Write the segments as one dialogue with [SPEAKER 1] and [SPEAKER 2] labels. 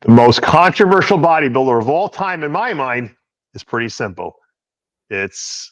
[SPEAKER 1] The most controversial bodybuilder of all time, in my mind, is pretty simple. It's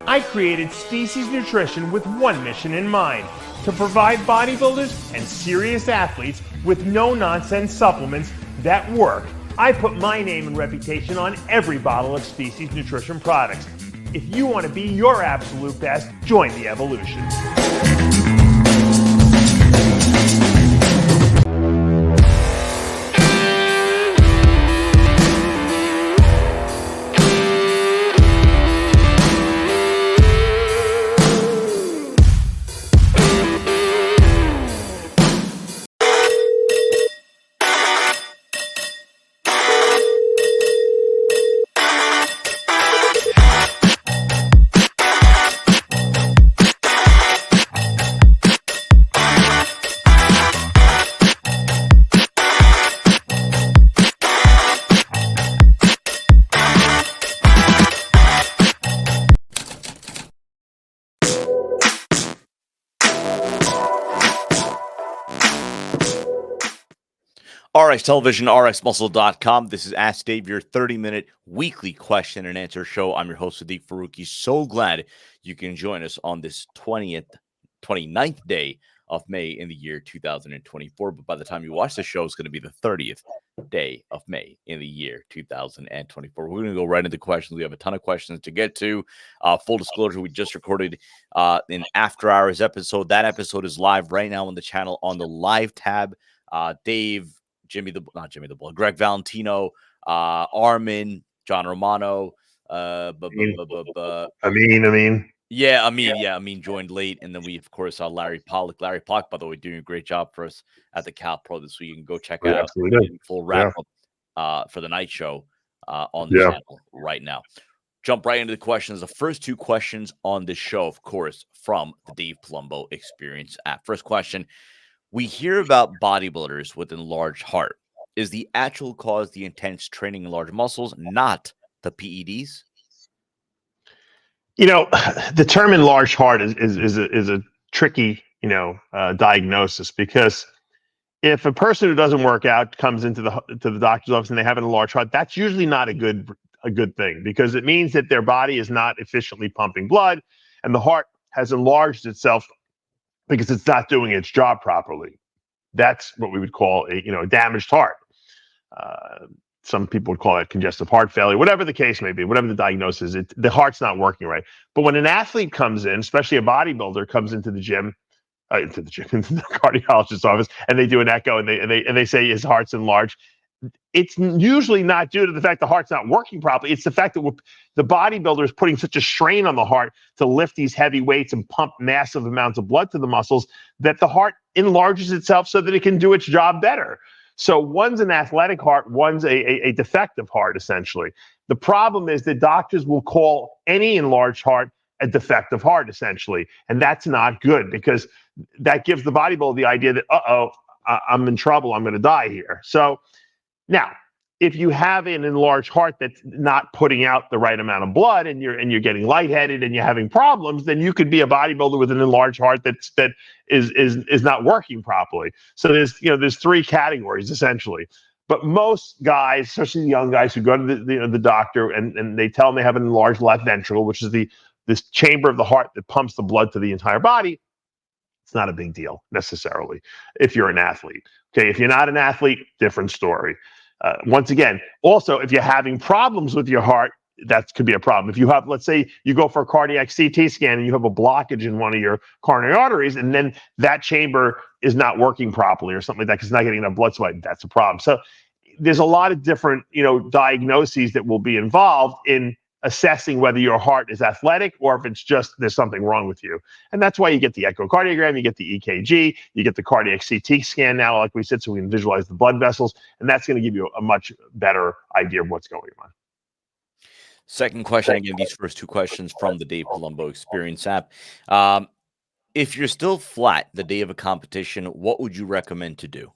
[SPEAKER 2] I created Species Nutrition with one mission in mind: to provide bodybuilders and serious athletes with no-nonsense supplements that work. I put my name and reputation on every bottle of Species Nutrition products. If you want to be your absolute best, join the evolution.
[SPEAKER 3] RX Television, RxMuscle.com. This is Ask Dave, your 30-minute weekly question and answer show. I'm your host, Sadiq Faruqi. So glad you can join us on this 29th day of May in the year 2024. But by the time you watch the show, it's going to be the 30th day of May in the year 2024. We're going to go right into questions. We have a ton of questions to get to. Full disclosure, we just recorded an after hours episode. That episode is live right now on the channel on the live tab. Dave, Greg Valentino, Armin, John Romano, Amin joined late, and then we of course saw Larry Pollock. Larry Pollock, by the way, doing a great job for us at the Cal Pro this week. You can go check out full wrap up for the night show on the channel right now. Jump right into the questions. The first two questions on the show, of course, from the Dave Palumbo Experience app. First question. We hear about bodybuilders with enlarged heart. Is the actual cause the intense training in large muscles, not the PEDs?
[SPEAKER 1] You know, the term enlarged heart is a tricky, diagnosis, because if a person who doesn't work out comes into the doctor's office and they have an enlarged heart, that's usually not a good thing, because it means that their body is not efficiently pumping blood, and the heart has enlarged itself because it's not doing its job properly. That's what we would call a damaged heart. Some people would call it congestive heart failure, whatever the case may be, whatever the diagnosis is, the heart's not working right. But when an athlete comes in, especially a bodybuilder comes into the cardiologist's office, and they do an echo and they say his heart's enlarged, it's usually not due to the fact the heart's not working properly. It's the fact that the bodybuilder is putting such a strain on the heart to lift these heavy weights and pump massive amounts of blood to the muscles that the heart enlarges itself so that it can do its job better. So one's an athletic heart, one's a defective heart, essentially. The problem is that doctors will call any enlarged heart a defective heart, essentially. And that's not good, because that gives the bodybuilder the idea that, I'm in trouble, I'm going to die here. So now, if you have an enlarged heart that's not putting out the right amount of blood, and you're getting lightheaded and you're having problems, then you could be a bodybuilder with an enlarged heart that is not working properly. So there's three categories essentially. But most guys, especially the young guys who go to the doctor and they tell them they have an enlarged left ventricle, which is this chamber of the heart that pumps the blood to the entire body, it's not a big deal necessarily if you're an athlete. Okay, if you're not an athlete, different story. Once again, also, if you're having problems with your heart, that could be a problem. If you have, let's say you go for a cardiac CT scan and you have a blockage in one of your coronary arteries, and then that chamber is not working properly or something like that because it's not getting enough blood supply, that's a problem. So there's a lot of different, diagnoses that will be involved in assessing whether your heart is athletic or if it's just there's something wrong with you. And that's why you get the echocardiogram, you get the EKG, you get the cardiac CT scan now, like we said, so we can visualize the blood vessels, and that's going to give you a much better idea of what's going on.
[SPEAKER 3] Second question, again, these first two questions from the Dave Palumbo Experience app. If you're still flat the day of a competition, what would you recommend to do?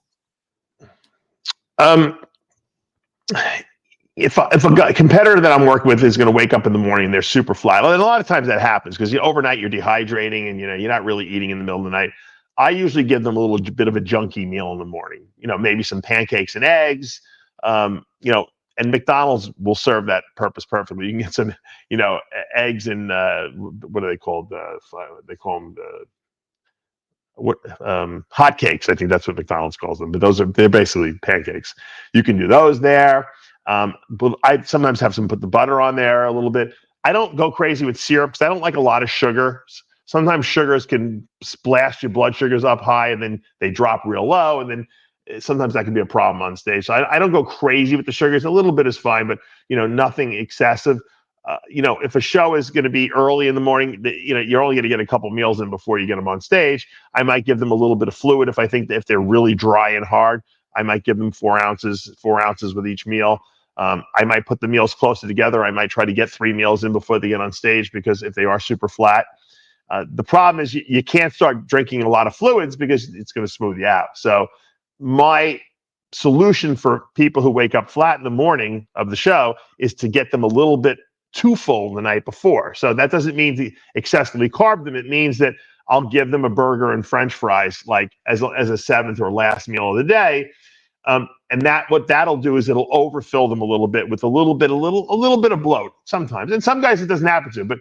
[SPEAKER 1] If a competitor that I'm working with is going to wake up in the morning and they're super flat, and a lot of times that happens because overnight you're dehydrating and you're not really eating in the middle of the night. I usually give them a little bit of a junky meal in the morning. Maybe some pancakes and eggs. And McDonald's will serve that purpose perfectly. You can get some, eggs and what are they called? They call them hot cakes. I think that's what McDonald's calls them. But they're basically pancakes. You can do those there. But I sometimes have some put the butter on there a little bit. I don't go crazy with syrup because I don't like a lot of sugars. Sometimes sugars can splash your blood sugars up high and then they drop real low, and then sometimes that can be a problem on stage. So I don't go crazy with the sugars. A little bit is fine, but nothing excessive. If a show is going to be early in the morning, you're only going to get a couple meals in before you get them on stage. I might give them a little bit of fluid if I think that if they're really dry and hard. I might give them 4 ounces with each meal. I might put the meals closer together. I might try to get 3 meals in before they get on stage because if they are super flat. The problem is you can't start drinking a lot of fluids because it's going to smooth you out. So my solution for people who wake up flat in the morning of the show is to get them a little bit too full the night before. So that doesn't mean to excessively carb them. It means that I'll give them a burger and French fries like as a 7th or last meal of the day. And what that'll do is it'll overfill them a little bit with a little bit of bloat sometimes. And some guys it doesn't happen to, but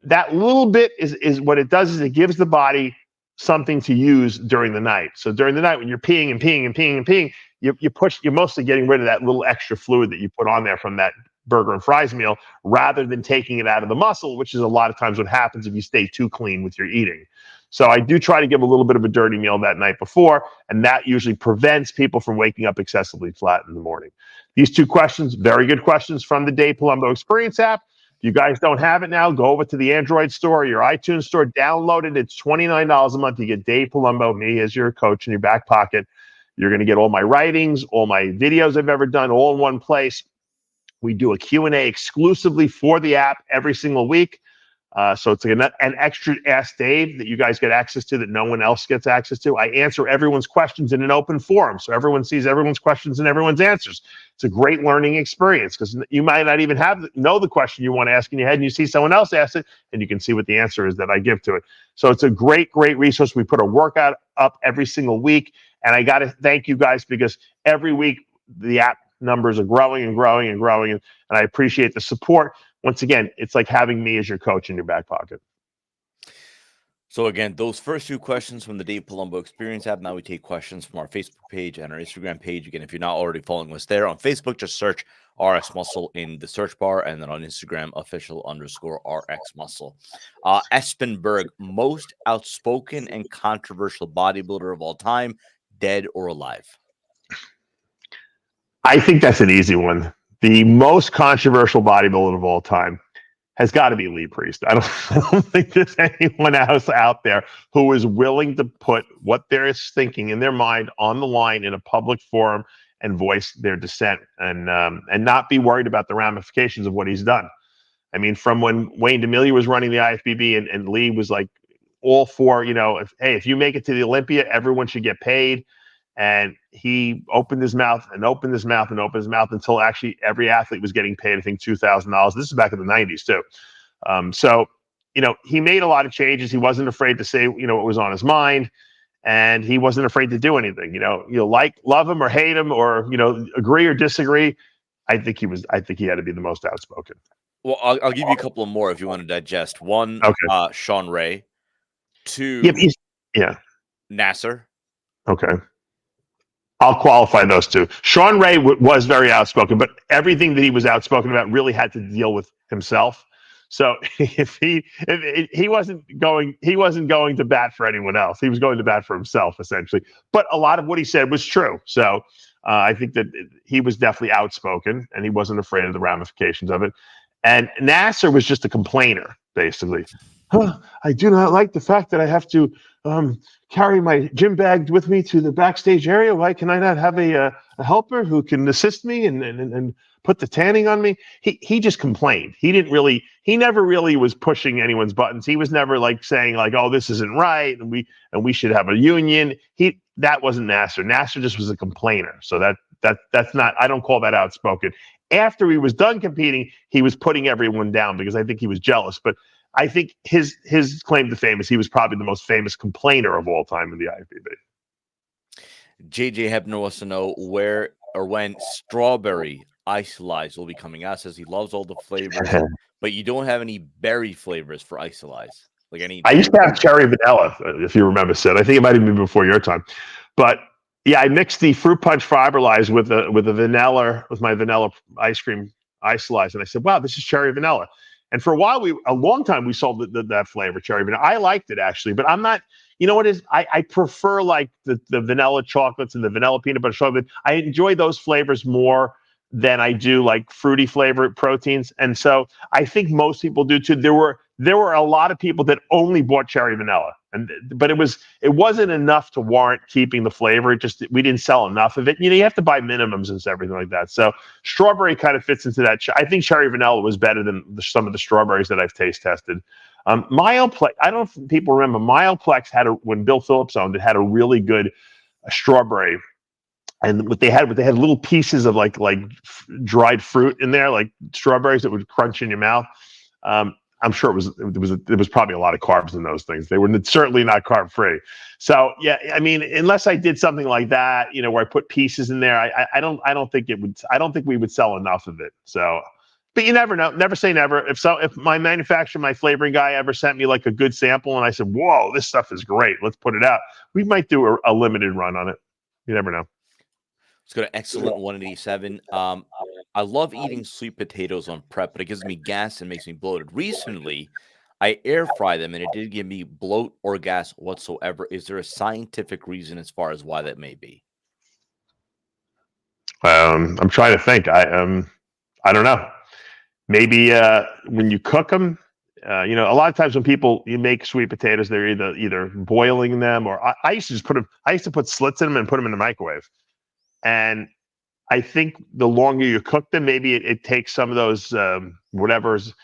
[SPEAKER 1] that little bit is what it does is it gives the body something to use during the night. So during the night when you're peeing and peeing and peeing and peeing, you're mostly getting rid of that little extra fluid that you put on there from that burger and fries meal rather than taking it out of the muscle, which is a lot of times what happens if you stay too clean with your eating. So I do try to give a little bit of a dirty meal that night before, and that usually prevents people from waking up excessively flat in the morning. These 2 questions, very good questions from the Dave Palumbo Experience app. If you guys don't have it now, go over to the Android store, your iTunes store, download it. It's $29 a month. You get Dave Palumbo, me as your coach in your back pocket. You're going to get all my writings, all my videos I've ever done, all in one place. We do a Q&A exclusively for the app every single week. So it's like an extra Ask Dave that you guys get access to that no one else gets access to. I answer everyone's questions in an open forum, so everyone sees everyone's questions and everyone's answers. It's a great learning experience because you might not even know the question you want to ask in your head, and you see someone else ask it, and you can see what the answer is that I give to it. So it's a great, great resource. We put a workout up every single week, and I got to thank you guys because every week the app numbers are growing and growing and growing, and I appreciate the support. Once again, it's like having me as your coach in your back pocket.
[SPEAKER 3] So again, those first 2 questions from the Dave Palumbo Experience app. Now we take questions from our Facebook page and our Instagram page. Again, if you're not already following us there on Facebook, just search RxMuscle in the search bar, and then on Instagram, official_RxMuscle. Espenberg, most outspoken and controversial bodybuilder of all time, dead or alive?
[SPEAKER 1] I think that's an easy one. The most controversial bodybuilder of all time has got to be Lee Priest. I don't think there's anyone else out there who is willing to put what they're thinking in their mind on the line in a public forum and voice their dissent and not be worried about the ramifications of what he's done. I mean, from when Wayne DeMilia was running the IFBB and Lee was like all for, if you make it to the Olympia, everyone should get paid. And he opened his mouth and opened his mouth and opened his mouth until actually every athlete was getting paid, I think, $2,000. This is back in the 90s, too. So, he made a lot of changes. He wasn't afraid to say, what was on his mind. And he wasn't afraid to do anything. Love him or hate him or, agree or disagree. I think he had to be the most outspoken.
[SPEAKER 3] Well, I'll give you a couple of more if you want to digest. 1, okay. Sean Ray. 2, Nasser.
[SPEAKER 1] Okay. I'll qualify those 2. Sean Ray was very outspoken, but everything that he was outspoken about really had to deal with himself. So if he wasn't going to bat for anyone else. He was going to bat for himself, essentially. But a lot of what he said was true. So I think that he was definitely outspoken, and he wasn't afraid of the ramifications of it. And Nasser was just a complainer, basically. I do not like the fact that I have to carry my gym bag with me to the backstage area. Why can I not have a helper who can assist me and put the tanning on me? He just complained. He never really was pushing anyone's buttons. He was never like saying like, oh, this isn't right, and we should have a union. That wasn't Nasser. Nasser just was a complainer. So that's not, I don't call that outspoken. After he was done competing, he was putting everyone down because I think he was jealous. But I think his claim to fame is he was probably the most famous complainer of all time in the IFBB.
[SPEAKER 3] JJ Hebner wants to know where or when strawberry ISOLYZE will be coming out. Says he loves all the flavors, but you don't have any berry flavors for ISOLYZE. Like any.
[SPEAKER 1] I used to have cherry vanilla, if you remember, Sid. I think it might have been before your time, but yeah, I mixed the fruit punch Fiberlize with my vanilla ice cream ISOLYZE, and I said, wow, this is cherry vanilla. And for a long time, we sold that flavor, cherry vanilla. I liked it actually, but I'm not, you know what is, I prefer like the vanilla chocolates and the vanilla peanut butter chocolate. I enjoy those flavors more than I do like fruity flavored proteins. And so I think most people do too. There were a lot of people that only bought cherry vanilla, but it wasn't enough to warrant keeping the flavor. We didn't sell enough of it. You know, you have to buy minimums and everything like that. So strawberry kind of fits into that. I think cherry vanilla was better than some of the strawberries that I've taste tested. Mileplex, I don't know if people remember, Mileplex when Bill Phillips owned it, had a really good strawberry. And what they had little pieces of like dried fruit in there, like strawberries that would crunch in your mouth. I'm sure there was probably a lot of carbs in those things. They were certainly not carb free. So yeah, I mean, unless I did something like that, you know, where I put pieces in there, I don't think we would sell enough of it. So, but you never know. Never say never. If my manufacturer, my flavoring guy ever sent me like a good sample and I said, whoa, this stuff is great, let's put it out, we might do a limited run on it. You never know.
[SPEAKER 3] Let's go to Excellent 187. I love eating sweet potatoes on prep, but it gives me gas and makes me bloated. Recently, I air fry them, and it didn't give me bloat or gas whatsoever. Is there a scientific reason as far as why that may be?
[SPEAKER 1] I'm trying to think. I don't know. Maybe when you cook them, you know, a lot of times when you make sweet potatoes, they're either boiling them or I used to just put slits in them and put them in the microwave. And I think the longer you cook them, maybe it takes some of those whatever's,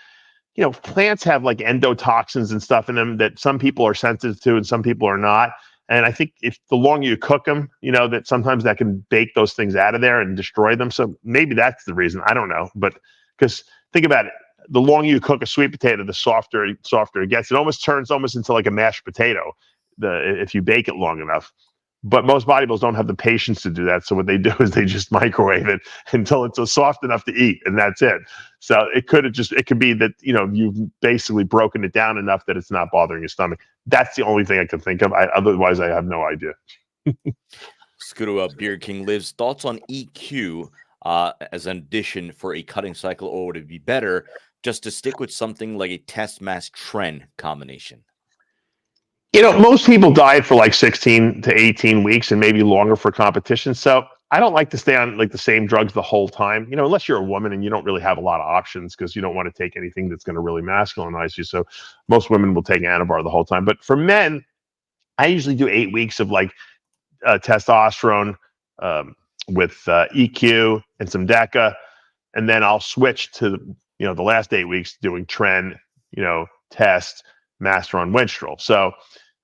[SPEAKER 1] you know, plants have like endotoxins and stuff in them that some people are sensitive to and some people are not. And I think if the longer you cook them, you know, that sometimes that can bake those things out of there and destroy them. So maybe that's the reason. I don't know. But because think about it, the longer you cook a sweet potato, the softer it gets. It almost turns into like a mashed potato if you bake it long enough. But most bodybuilders don't have the patience to do that. So what they do is they just microwave it until it's soft enough to eat, and that's it. So it could be that, you know, you've basically broken it down enough that it's not bothering your stomach. That's the only thing I can think of. Otherwise, I have no idea.
[SPEAKER 3] Let's go to Beer King Lives. Thoughts on EQ as an addition for a cutting cycle, or would it be better just to stick with something like a test mass TREN combination?
[SPEAKER 1] You know, most people diet for like 16 to 18 weeks and maybe longer for competition. So I don't like to stay on like the same drugs the whole time, you know, unless you're a woman and you don't really have a lot of options because you don't want to take anything that's going to really masculinize you. So most women will take Anabar the whole time. But for men, I usually do 8 weeks of like testosterone with EQ and some deca. And then I'll switch to, you know, the last 8 weeks doing TREN, you know, test, MASTERON, Winstrol. So,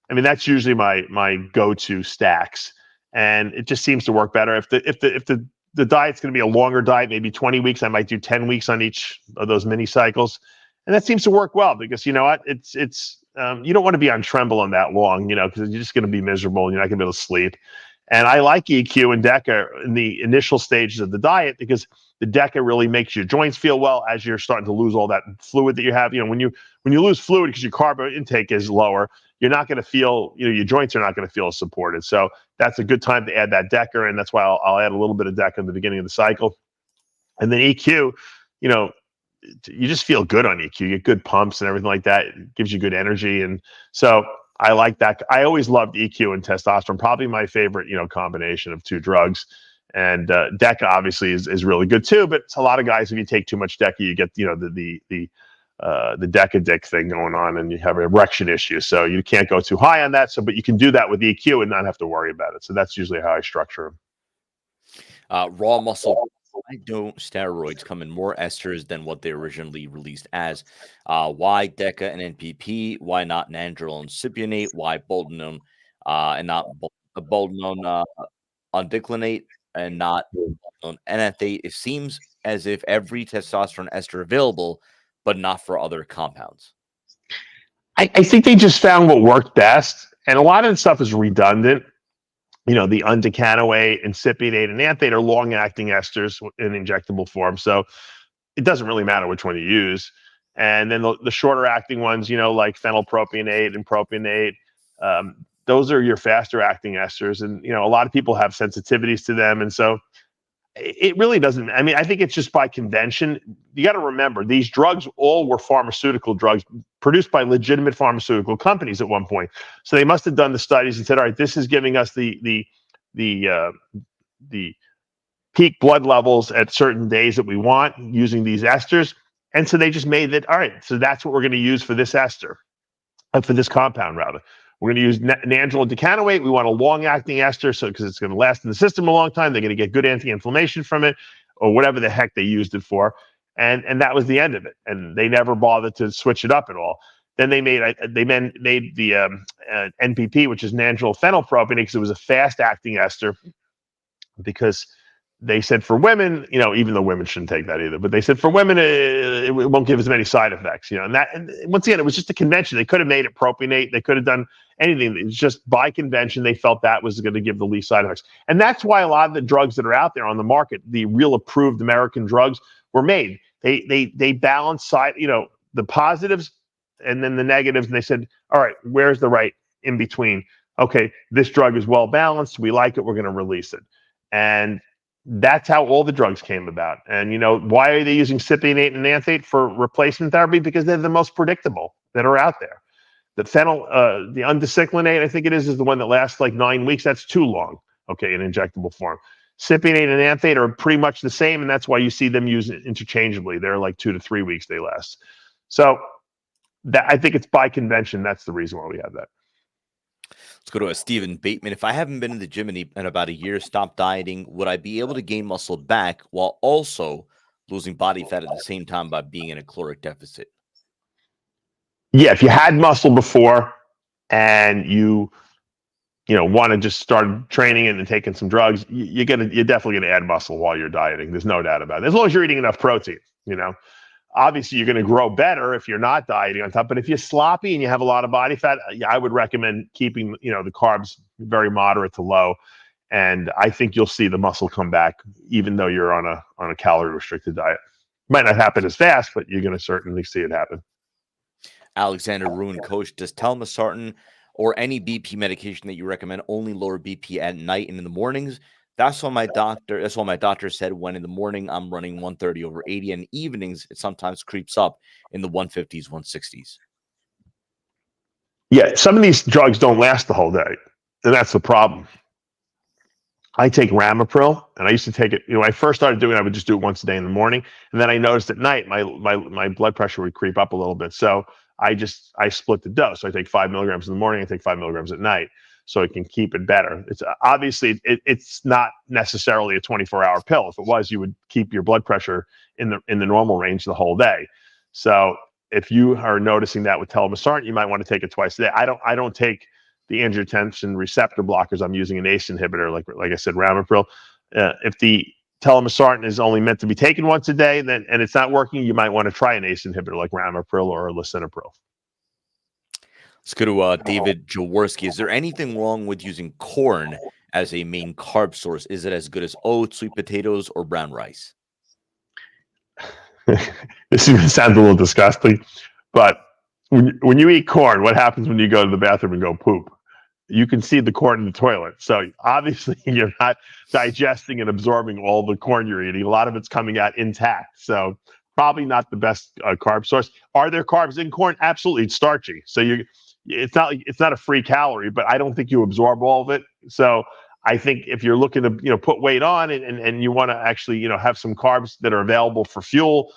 [SPEAKER 1] I mean, that's usually my go-to stacks, and it just seems to work better. If the diet's going to be a longer diet, maybe 20 weeks, I might do 10 weeks on each of those mini cycles, and that seems to work well because you know what, it's you don't want to be on Trembling that long, you know, because you're just going to be miserable and you're not going to be able to sleep. And I like EQ and deca in the initial stages of the diet because the deca really makes your joints feel well as you're starting to lose all that fluid that you have. You know, when you lose fluid because your carb intake is lower, you're not going to feel, you know, your joints are not going to feel as supported. So that's a good time to add that deca, and that's why I'll add a little bit of deca in the beginning of the cycle. And then EQ, you know, you just feel good on EQ. You get good pumps and everything like that. It gives you good energy, and so I like that. I always loved EQ and testosterone, probably my favorite, you know, combination of two drugs. And deca obviously is really good too, but it's a lot of guys, if you take too much deca, you get, you know, the deca dick thing going on, and you have an erection issue. So you can't go too high on that. So, but you can do that with EQ and not have to worry about it. So that's usually how I structure them.
[SPEAKER 3] Raw muscle. Why don't steroids come in more esters than what they originally released as? Why deca and NPP? Why not nandrolone cypionate? Why boldenone and not boldenone undecylenate and not boldenone enanthate? It seems as if every testosterone ester available, but not for other compounds.
[SPEAKER 1] I think they just found what worked best, and a lot of the stuff is redundant. You know, the undecanoate and cypionate and enanthate are long-acting esters in injectable form, so it doesn't really matter which one you use. And then the shorter-acting ones, you know, like phenylpropionate and propionate, those are your faster-acting esters, and you know, a lot of people have sensitivities to them, and so it really doesn't. I mean, I think it's just by convention. You got to remember, these drugs all were pharmaceutical drugs produced by legitimate pharmaceutical companies at one point. So they must have done the studies and said, all right, this is giving us the peak blood levels at certain days that we want using these esters. And so they just made it, all right, so that's what we're going to use for this ester, for this compound rather. We're going to use nandrolone decanoate. We want a long-acting ester, so because it's going to last in the system a long time. They're going to get good anti-inflammation from it, or whatever the heck they used it for, and that was the end of it. And they never bothered to switch it up at all. Then they made the NPP, which is nandrolone phenylpropionate, because it was a fast-acting ester. Because they said for women, you know, even though women shouldn't take that either, but they said for women, it won't give as many side effects, you know, and once again, it was just a convention. They could have made it propionate. They could have done anything. It was just by convention. They felt that was going to give the least side effects. And that's why a lot of the drugs that are out there on the market, the real approved American drugs, were made. They balance you know, the positives and then the negatives. And they said, all right, where's the right in between? Okay, this drug is well balanced. We like it. We're going to release it. And that's how all the drugs came about. And, you know, why are they using cypionate and enanthate for replacement therapy? Because they're the most predictable that are out there. The the undecylenate, I think it is the one that lasts like 9 weeks. That's too long, okay, in injectable form. Cypionate and enanthate are pretty much the same, and that's why you see them used interchangeably. They're like 2 to 3 weeks they last. So I think it's by convention. That's the reason why we have that.
[SPEAKER 3] Let's go to Stephen Bateman. If I haven't been in the gym in about a year, stopped dieting, would I be able to gain muscle back while also losing body fat at the same time by being in a caloric deficit?
[SPEAKER 1] Yeah, if you had muscle before and you want to just start training and taking some drugs, you're definitely gonna add muscle while you're dieting. There's no doubt about it. As long as you're eating enough protein, you know. Obviously, you're going to grow better if you're not dieting on top. But if you're sloppy and you have a lot of body fat, I would recommend keeping, you know, the carbs very moderate to low. And I think you'll see the muscle come back, even though you're on a calorie restricted diet. Might not happen as fast, but you're going to certainly see it happen.
[SPEAKER 3] Alexander Ruin, coach, does telmisartan or any BP medication that you recommend only lower BP at night and in the mornings? That's what my doctor said, when in the morning I'm running 130 over 80, and evenings it sometimes creeps up in the 150s, 160s.
[SPEAKER 1] Yeah, some of these drugs don't last the whole day, and that's the problem. I take Ramipril, and I used to take it, you know, when I first started doing it, I would just do it once a day in the morning, and then I noticed at night my blood pressure would creep up a little bit. So I split the dose. So I take 5 milligrams in the morning, I take 5 milligrams at night, so it can keep it better. It's obviously it's not necessarily a 24-hour pill. If it was, you would keep your blood pressure in the normal range the whole day. So if you are noticing that with telmisartan, you might want to take it twice a day. I don't take the angiotensin receptor blockers. I'm using an ACE inhibitor, like I said, Ramipril. If the telmisartan is only meant to be taken once a day, and it's not working, you might want to try an ACE inhibitor like Ramipril or lisinopril.
[SPEAKER 3] Let's go to David Jaworski. Is there anything wrong with using corn as a main carb source? Is it as good as oats, sweet potatoes, or brown rice?
[SPEAKER 1] This even sounds a little disgusting, but when you eat corn, what happens when you go to the bathroom and go poop? You can see the corn in the toilet. So obviously you're not digesting and absorbing all the corn you're eating. A lot of it's coming out intact. So probably not the best carb source. Are there carbs in corn? Absolutely. It's starchy. So it's not a free calorie, but I don't think you absorb all of it. So I think if you're looking to, put weight on and you want to actually, have some carbs that are available for fuel,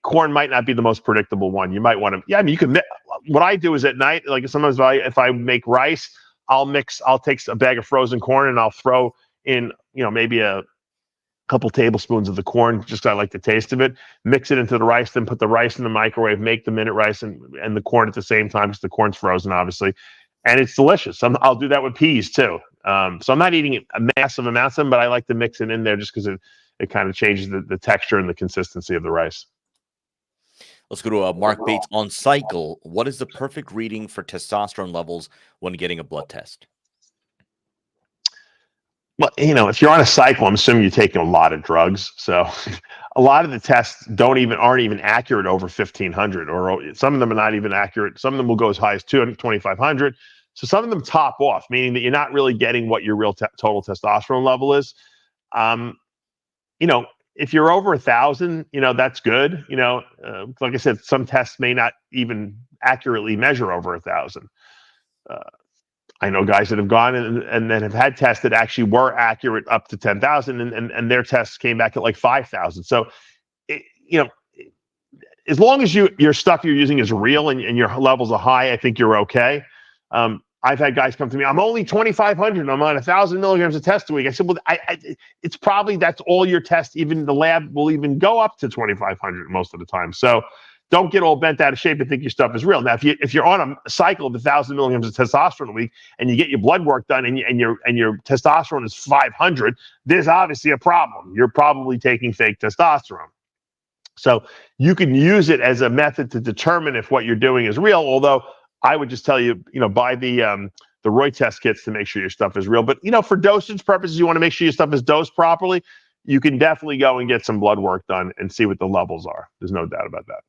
[SPEAKER 1] corn might not be the most predictable one. You might want to, yeah, I mean, you can, what I do is at night, like sometimes if I make rice, I'll take a bag of frozen corn and I'll throw in, maybe a couple tablespoons of the corn, just 'cause I like the taste of it, mix it into the rice, then put the rice in the microwave, make the minute rice and the corn at the same time, because the corn's frozen, obviously. And it's delicious. I'll do that with peas too. So I'm not eating a massive amount of them, but I like to mix it in there just because it kind of changes the texture and the consistency of the rice.
[SPEAKER 3] Let's go to Mark Bates on cycle. What is the perfect reading for testosterone levels when getting a blood test?
[SPEAKER 1] Well, if you're on a cycle, I'm assuming you're taking a lot of drugs. So a lot of the tests aren't even accurate over 1,500, or some of them are not even accurate. Some of them will go as high as 2,500. So some of them top off, meaning that you're not really getting what your real total testosterone level is. If you're over 1,000, that's good. Like I said, some tests may not even accurately measure over 1,000. I know guys that have gone and then have had tests that actually were accurate up to 10,000, and their tests came back at like 5,000. So, as long as your stuff you're using is real and your levels are high, I think you're okay. I've had guys come to me, I'm only 2,500. I'm on 1,000 milligrams of test a week. I said, well, it's probably that's all your test. Even the lab will even go up to 2,500 most of the time. So don't get all bent out of shape and think your stuff is real. Now, if you're on a cycle of 1,000 milligrams of testosterone a week and you get your blood work done and your testosterone is 500, there's obviously a problem. You're probably taking fake testosterone. So you can use it as a method to determine if what you're doing is real. Although I would just tell you, buy the Roy test kits to make sure your stuff is real. But, for dosage purposes, you want to make sure your stuff is dosed properly. You can definitely go and get some blood work done and see what the levels are. There's no doubt about that.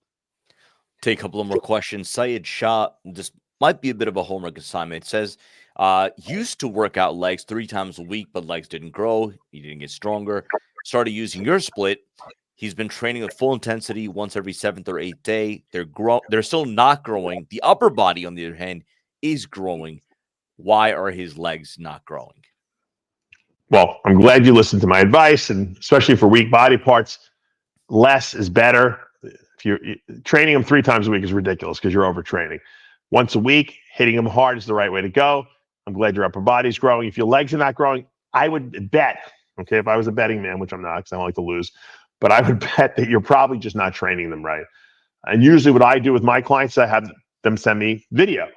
[SPEAKER 3] Take a couple of more questions. Syed Shah, this might be a bit of a homework assignment. It says, used to work out legs 3 times a week, but legs didn't grow. He didn't get stronger. Started using your split. He's been training at full intensity once every 7th or 8th day. They're still not growing. The upper body, on the other hand, is growing. Why are his legs not growing?
[SPEAKER 1] Well, I'm glad you listened to my advice, and especially for weak body parts, less is better. If you're training them 3 times a week is ridiculous because you're overtraining. Once a week, hitting them hard is the right way to go. I'm glad your upper body's growing. If your legs are not growing, I would bet, okay, if I was a betting man, which I'm not because I don't like to lose, but I would bet that you're probably just not training them right. And usually what I do with my clients, I have them send me video.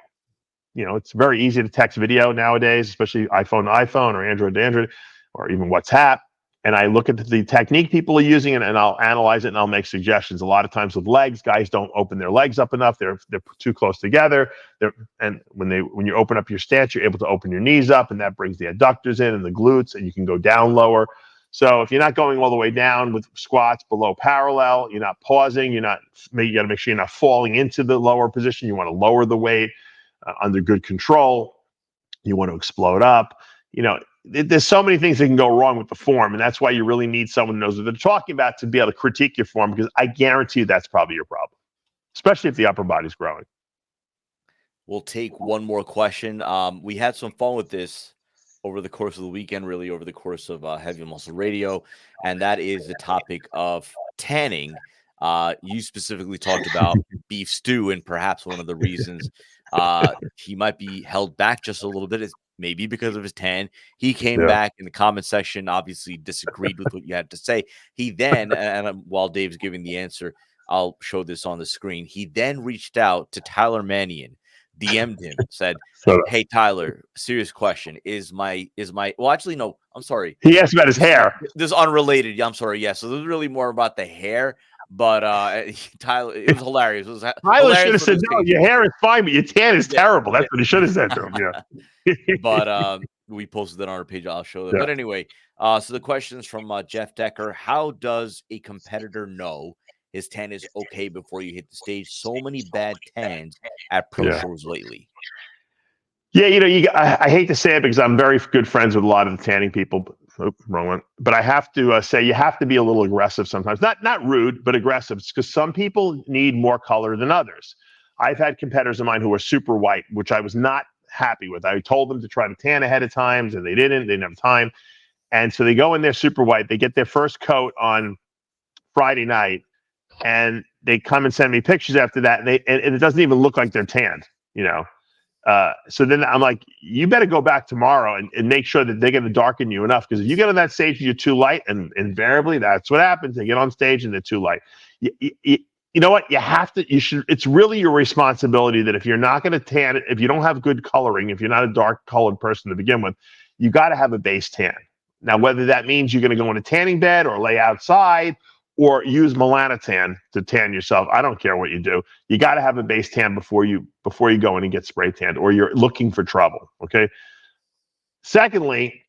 [SPEAKER 1] It's very easy to text video nowadays, especially iPhone to iPhone or Android to Android or even WhatsApp. And I look at the technique people are using and I'll analyze it and I'll make suggestions. A lot of times with legs, guys don't open their legs up enough. They're too close together. And when you open up your stance, you're able to open your knees up, and that brings the adductors in and the glutes, and you can go down lower. So if you're not going all the way down with squats below parallel, you're not pausing, you got to make sure you're not falling into the lower position. You want to lower the weight under good control. You want to explode up. There's so many things that can go wrong with the form, and that's why you really need someone who knows what they're talking about to be able to critique your form, because I guarantee you that's probably your problem, especially if the upper body's growing.
[SPEAKER 3] We'll take one more question. We had some fun with this over the course of the weekend, really over the course of Heavy Muscle Radio, and that is the topic of tanning. You specifically talked about beef stew, and perhaps one of the reasons he might be held back just a little bit is maybe because of his tan. He came back in the comment section, obviously disagreed with what you had to say. He then, and while Dave's giving the answer, I'll show this on the screen. He then reached out to Tyler Mannion, DM'd him, said, "Hey Tyler, serious question. Is my well, actually, no, I'm sorry.
[SPEAKER 1] He asked about his hair.
[SPEAKER 3] This is unrelated. I'm sorry. Yeah. So this is really more about the hair. But Tyler, it was hilarious.
[SPEAKER 1] Tyler should have said, "No, your hair is fine, but your tan is terrible." That's what he should have said to him. Yeah.
[SPEAKER 3] But we posted that on our page. I'll show that. But anyway, so the question is from Jeff Decker. How does a competitor know his tan is okay before you hit the stage? So many bad tans at pro shows lately.
[SPEAKER 1] Yeah, I hate to say it because I'm very good friends with a lot of the tanning people. Wrong one. But I have to say you have to be a little aggressive sometimes. Not rude, but aggressive, because some people need more color than others. I've had competitors of mine who are super white, which I was not happy with. I told them to try to tan ahead of time, and they didn't have time. And so they go in there super white. They get their first coat on Friday night, and they come and send me pictures after that. And it doesn't even look like they're tanned, you know. So then I'm like, you better go back tomorrow and make sure that they're going to darken you enough. Because if you get on that stage and you're too light, and invariably that's what happens. They get on stage and they're too light. You know what? It's really your responsibility that if you're not going to tan it, if you don't have good coloring, if you're not a dark colored person to begin with, you got to have a base tan. Now, whether that means you're going to go in a tanning bed or lay outside or use melanotan to tan yourself, I don't care what you do. You got to have a base tan before you go in and get spray tanned, or you're looking for trouble. Okay. Secondly,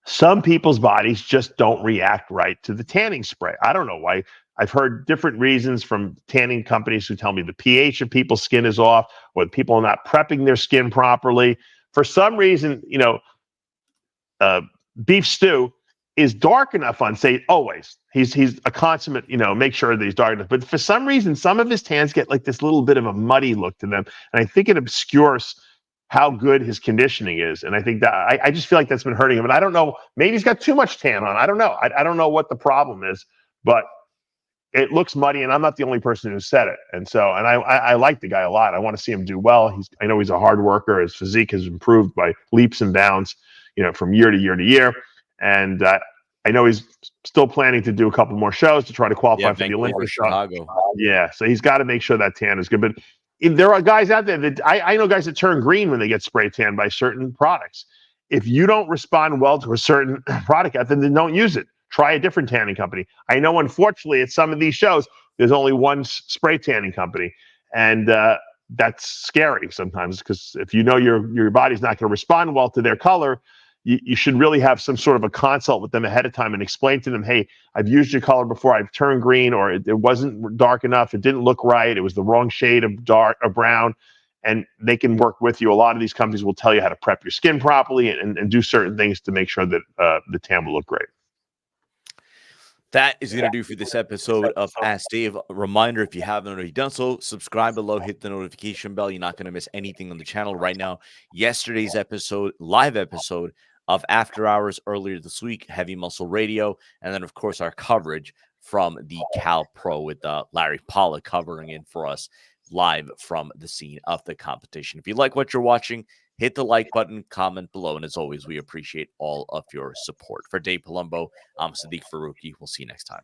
[SPEAKER 1] some people's bodies just don't react right to the tanning spray. I don't know why. I've heard different reasons from tanning companies who tell me the pH of people's skin is off, or people are not prepping their skin properly. For some reason, beef stew is dark enough on, say, always. He's a consummate, make sure that he's dark enough. But for some reason, some of his tans get like this little bit of a muddy look to them. And I think it obscures how good his conditioning is. And I think that I just feel like that's been hurting him. And I don't know, maybe he's got too much tan on. I don't know. I don't know what the problem is, but it looks muddy, and I'm not the only person who said it. And so, and I like the guy a lot. I want to see him do well. I know he's a hard worker. His physique has improved by leaps and bounds, from year to year to year. And I know he's still planning to do a couple more shows to try to qualify for the Olympics.
[SPEAKER 3] Chicago.
[SPEAKER 1] Yeah, so he's got to make sure that tan is good. But there are guys out there that I know guys that turn green when they get spray tan by certain products. If you don't respond well to a certain product, then don't use it. Try a different tanning company. I know, unfortunately, at some of these shows, there's only one spray tanning company, and that's scary sometimes, because if you know your body's not going to respond well to their color, you should really have some sort of a consult with them ahead of time and explain to them, hey, I've used your color before, I've turned green, or it wasn't dark enough, it didn't look right, it was the wrong shade of dark or brown, and they can work with you. A lot of these companies will tell you how to prep your skin properly and do certain things to make sure that the tan will look great.
[SPEAKER 3] That is going to do for this episode of Ask Dave. A reminder, if you haven't already done so, subscribe below, hit the notification bell. You're not going to miss anything on the channel right now. Yesterday's episode, live episode of After Hours earlier this week, Heavy Muscle Radio, and then, of course, our coverage from the Cal Pro with Larry Pollock covering in for us live from the scene of the competition. If you like what you're watching, hit the like button, comment below, and as always, we appreciate all of your support. For Dave Palumbo, I'm Sadiq Faruqi. We'll see you next time.